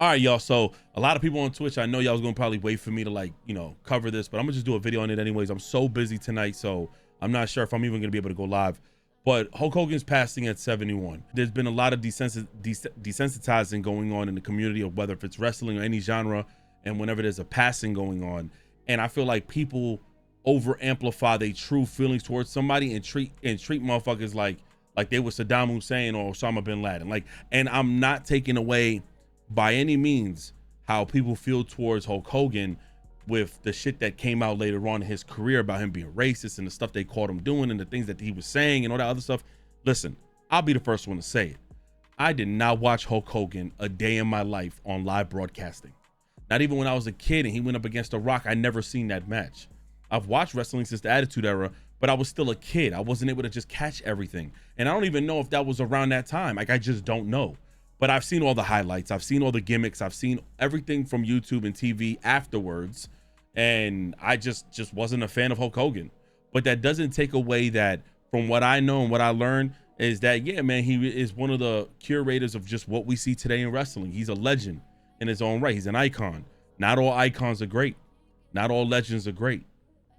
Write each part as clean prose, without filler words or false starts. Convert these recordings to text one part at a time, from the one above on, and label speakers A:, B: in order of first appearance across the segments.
A: All right, y'all. So a lot of people on Twitch, I know y'all was gonna probably wait for me to cover this, but I'm gonna just do a video on it anyways. I'm so busy tonight, so I'm not sure if I'm even gonna be able to go live. But Hulk Hogan's passing at 71. There's been a lot of desensitizing going on in the community of whether if it's wrestling or any genre, and whenever there's a passing going on, and I feel like people over amplify their true feelings towards somebody and treat motherfuckers like they were Saddam Hussein or Osama bin Laden. And I'm not taking away by any means how people feel towards Hulk Hogan with the shit that came out later on in his career about him being racist and the stuff they caught him doing and the things that he was saying and all that other stuff. Listen, I'll be the first one to say it. I did not watch Hulk Hogan a day in my life on live broadcasting. Not even when I was a kid and he went up against The Rock, I never seen that match. I've watched wrestling since the Attitude Era, but I was still a kid. I wasn't able to just catch everything. And I don't even know if that was around that time. I just don't know. But I've seen all the highlights. I've seen all the gimmicks. I've seen everything from YouTube and TV afterwards. And I just wasn't a fan of Hulk Hogan. But that doesn't take away that from what I know and what I learned is that, yeah, man, he is one of the curators of just what we see today in wrestling. He's a legend in his own right. He's an icon. Not all icons are great. Not all legends are great.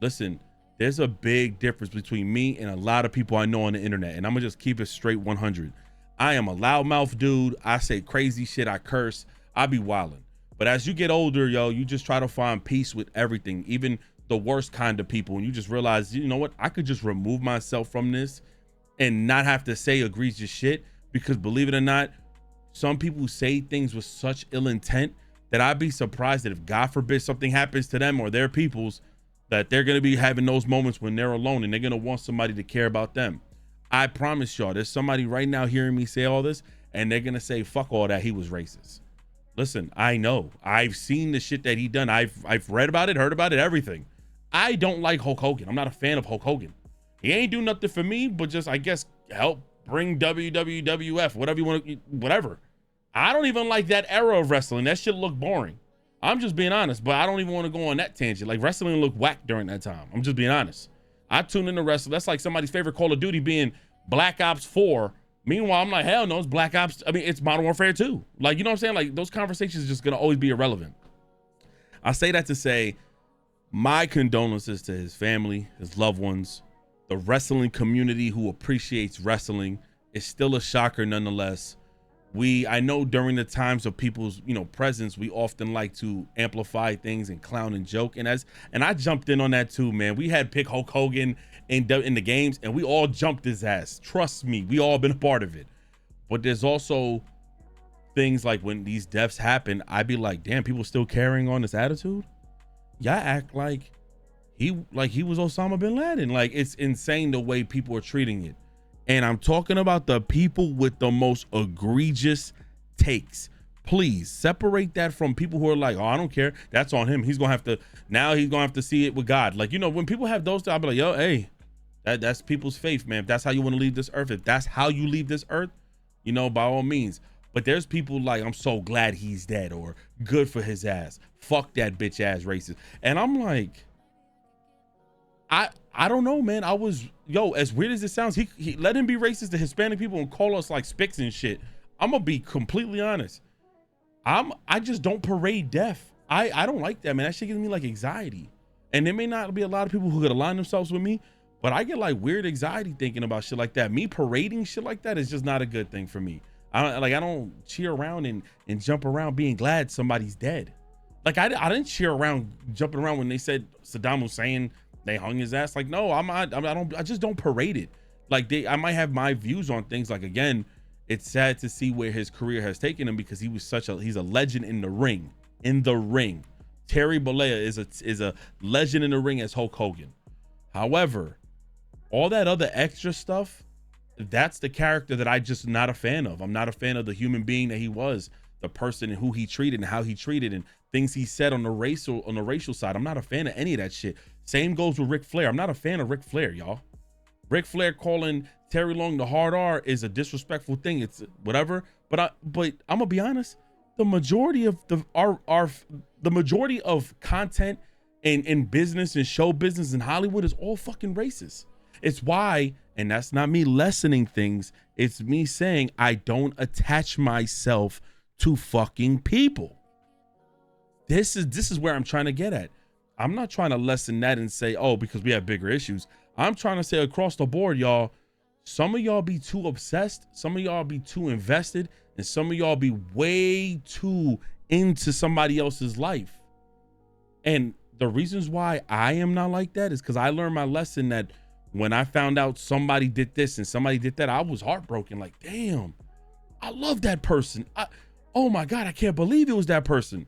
A: Listen, there's a big difference between me and a lot of people I know on the internet. And I'm going to just keep it straight 100. I am a loudmouth dude. I say crazy shit. I curse. I be wilding. But as you get older, yo, you just try to find peace with everything, even the worst kind of people. And you just realize, you know what? I could just remove myself from this and not have to say egregious shit, because believe it or not, some people say things with such ill intent that I'd be surprised that if God forbid something happens to them or their peoples, that they're going to be having those moments when they're alone and they're going to want somebody to care about them. I promise y'all, there's somebody right now hearing me say all this and they're going to say, fuck all that, he was racist. Listen, I know. I've seen the shit that he done. I've read about it, heard about it, everything. I don't like Hulk Hogan. I'm not a fan of Hulk Hogan. He ain't do nothing for me, but just, I guess, help bring WWF, whatever you want to, whatever. I don't even like that era of wrestling. That shit looked boring. I'm just being honest, but I don't even want to go on that tangent. Like, wrestling looked whack during that time. I'm just being honest. I tuned into wrestling. That's like somebody's favorite Call of Duty being Black Ops 4. Meanwhile, I'm like, hell no, it's Black Ops. I mean, it's Modern Warfare 2. Like, you know what I'm saying? Like, those conversations are just going to always be irrelevant. I say that to say my condolences to his family, his loved ones, the wrestling community who appreciates wrestling. It's still a shocker nonetheless. I know during the times of people's, presence, we often like to amplify things and clown and joke. And I jumped in on that too, man. We had pick Hulk Hogan in the games and we all jumped his ass. Trust me, we all been a part of it. But there's also things like when these deaths happen, I'd be like, damn, people still carrying on this attitude? Y'all act like he was Osama bin Laden. Like, it's insane the way people are treating it. And I'm talking about the people with the most egregious takes. Please separate that from people who are like, oh, I don't care. That's on him. He's going to have to see it with God. Like, when people have those, I'll be like, yo, hey, that's people's faith, man. If that's how you want to leave this earth, if that's how you leave this earth, by all means. But there's people like, I'm so glad he's dead, or good for his ass. Fuck that bitch ass racist. And I'm like, I don't know, man. As weird as it sounds, he let him be racist to Hispanic people and call us like spics and shit. I'm gonna be completely honest. I just don't parade death. I don't like that, man. That shit gives me like anxiety. And there may not be a lot of people who could align themselves with me, but I get like weird anxiety thinking about shit like that. Me parading shit like that is just not a good thing for me. I don't cheer around and jump around being glad somebody's dead. Like I didn't cheer around jumping around when they said Saddam Hussein, they hung his ass. Like, no, I just don't parade it. Like I might have my views on things. Like, again, it's sad to see where his career has taken him because he's a legend in the ring. Terry Bollea is a legend in the ring as Hulk Hogan. However, all that other extra stuff, that's the character that I just not a fan of. I'm not a fan of the human being that he was, the person and who he treated and how he treated and things he said on the racial side. I'm not a fan of any of that shit. Same goes with Ric Flair. I'm not a fan of Ric Flair, y'all. Ric Flair calling Terry Long the hard R is a disrespectful thing. It's whatever. But I'm gonna be honest. The majority of the majority of content in business and show business in Hollywood is all fucking racist. It's why, and that's not me lessening things. It's me saying I don't attach myself to fucking people. This is where I'm trying to get at. I'm not trying to lessen that and say, oh, because we have bigger issues. I'm trying to say across the board, y'all, some of y'all be too obsessed, some of y'all be too invested, and some of y'all be way too into somebody else's life. And the reasons why I am not like that is because I learned my lesson that when I found out somebody did this and somebody did that, I was heartbroken. Like, damn, I love that person. Oh my God, I can't believe it was that person.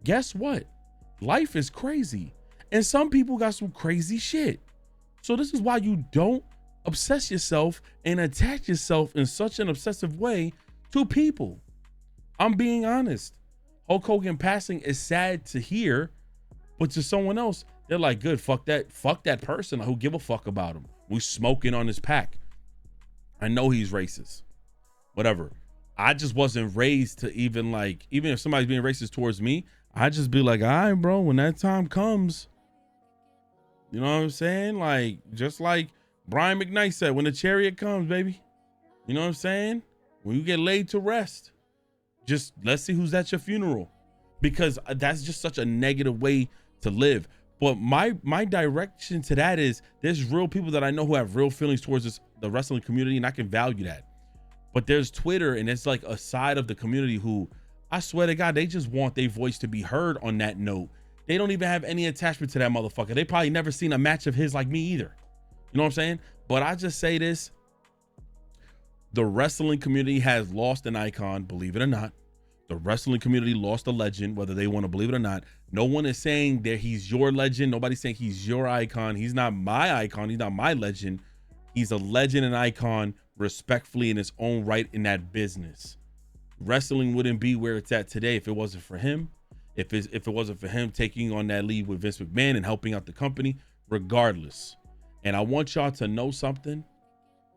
A: Guess what? Life is crazy. And some people got some crazy shit. So this is why you don't obsess yourself and attach yourself in such an obsessive way to people. I'm being honest. Hulk Hogan passing is sad to hear, but to someone else, they're like, good, fuck that person. Who give a fuck about him? We smoking on his pack. I know he's racist. Whatever. I just wasn't raised to even if somebody's being racist towards me, I just be like, all right, bro, when that time comes, you know what I'm saying? Like, just like Brian McKnight said, when the chariot comes, baby, you know what I'm saying? When you get laid to rest, just let's see who's at your funeral, because that's just such a negative way to live. But my direction to that is there's real people that I know who have real feelings towards the wrestling community, and I can value that. But there's Twitter, and it's like a side of the community who, I swear to God, they just want their voice to be heard on that note. They don't even have any attachment to that motherfucker. They probably never seen a match of his like me either. You know what I'm saying? But I just say this. The wrestling community has lost an icon, believe it or not. The wrestling community lost a legend, whether they want to believe it or not. No one is saying that he's your legend. Nobody's saying he's your icon. He's not my icon. He's not my legend. He's a legend and icon respectfully in his own right in that business. Wrestling wouldn't be where it's at today if it wasn't for him. If it wasn't for him taking on that lead with Vince McMahon and helping out the company, regardless. And I want y'all to know something.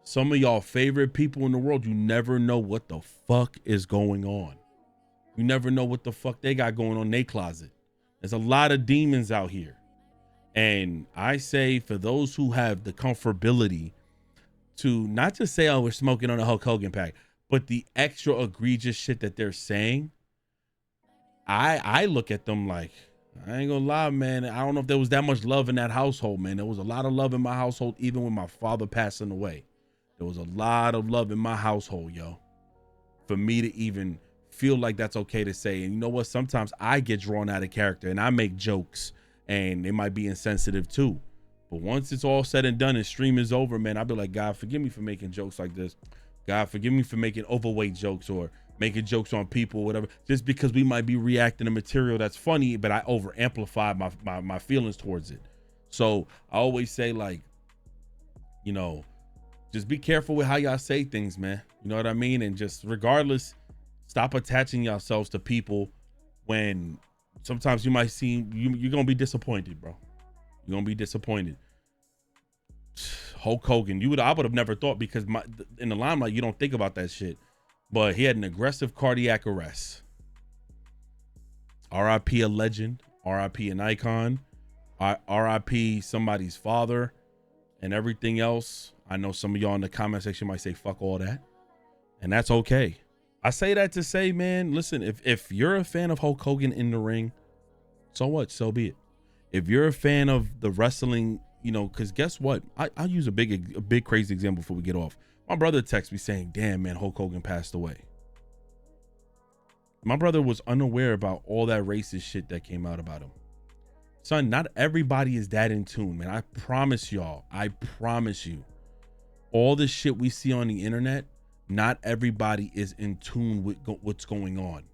A: Some of y'all favorite people in the world, you never know what the fuck is going on. You never know what the fuck they got going on in their closet. There's a lot of demons out here. And I say for those who have the comfortability to not just say, oh, we're smoking on a Hulk Hogan pack, but the extra egregious shit that they're saying, I look at them like, I ain't gonna lie, man. I don't know if there was that much love in that household, man. There was a lot of love in my household, even with my father passing away. There was a lot of love in my household, yo, for me to even feel like that's okay to say. And you know what? Sometimes I get drawn out of character and I make jokes, and it might be insensitive too. But once it's all said and done and stream is over, man, I'll be like, God, forgive me for making jokes like this. God, forgive me for making overweight jokes or making jokes on people, whatever, just because we might be reacting to material that's funny, but I over amplify my feelings towards it. So I always say, like, you know, just be careful with how y'all say things, man. You know what I mean? And just regardless, stop attaching yourselves to people when sometimes you might seem, you're going to be disappointed, bro. You're going to be disappointed. Hulk Hogan, I would have never thought, because in the limelight, you don't think about that shit. But he had an aggressive cardiac arrest. RIP a legend, RIP an icon, RIP somebody's father, and everything else. I know some of y'all in the comment section might say, fuck all that. And that's okay. I say that to say, man, listen, if you're a fan of Hulk Hogan in the ring, so what? So be it. If you're a fan of the wrestling, you know, because guess what? I'll use a big crazy example before we get off. My brother texted me saying, damn, man, Hulk Hogan passed away. My brother was unaware about all that racist shit that came out about him. Son, not everybody is that in tune, man. I promise y'all. I promise you. All the shit we see on the internet, not everybody is in tune with what's going on.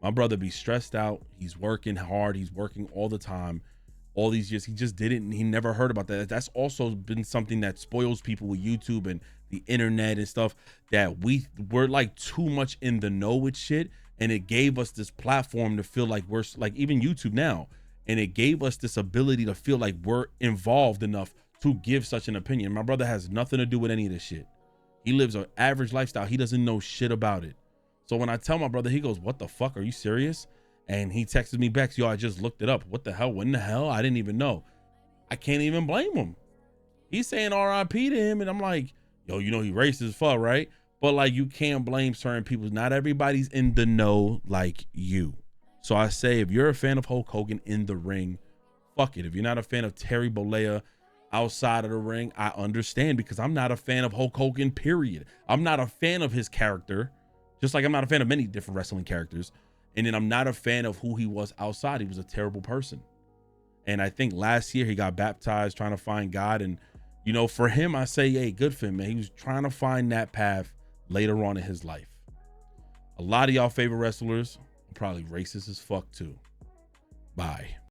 A: My brother be stressed out. He's working hard. He's working all the time. All these years, he never heard about that. That's also been something that spoils people with YouTube and the internet and stuff, that we're like too much in the know with shit. And it gave us this platform to feel like we're like, even YouTube now. And it gave us this ability to feel like we're involved enough to give such an opinion. My brother has nothing to do with any of this shit. He lives an average lifestyle. He doesn't know shit about it. So when I tell my brother, he goes, what the fuck? Are you serious? And he texted me back, yo, I just looked it up. What the hell? When the hell? I didn't even know. I can't even blame him. He's saying RIP to him. And I'm like, yo, you know, he racist as fuck, right? But like, you can't blame certain people. Not everybody's in the know like you. So I say, if you're a fan of Hulk Hogan in the ring, fuck it. If you're not a fan of Terry Bollea outside of the ring, I understand, because I'm not a fan of Hulk Hogan, period. I'm not a fan of his character, just like I'm not a fan of many different wrestling characters. And then I'm not a fan of who he was outside. He was a terrible person. And I think last year he got baptized trying to find God. And, you know, for him, I say, hey, good for him, man. He was trying to find that path later on in his life. A lot of y'all favorite wrestlers are probably racist as fuck too. Bye.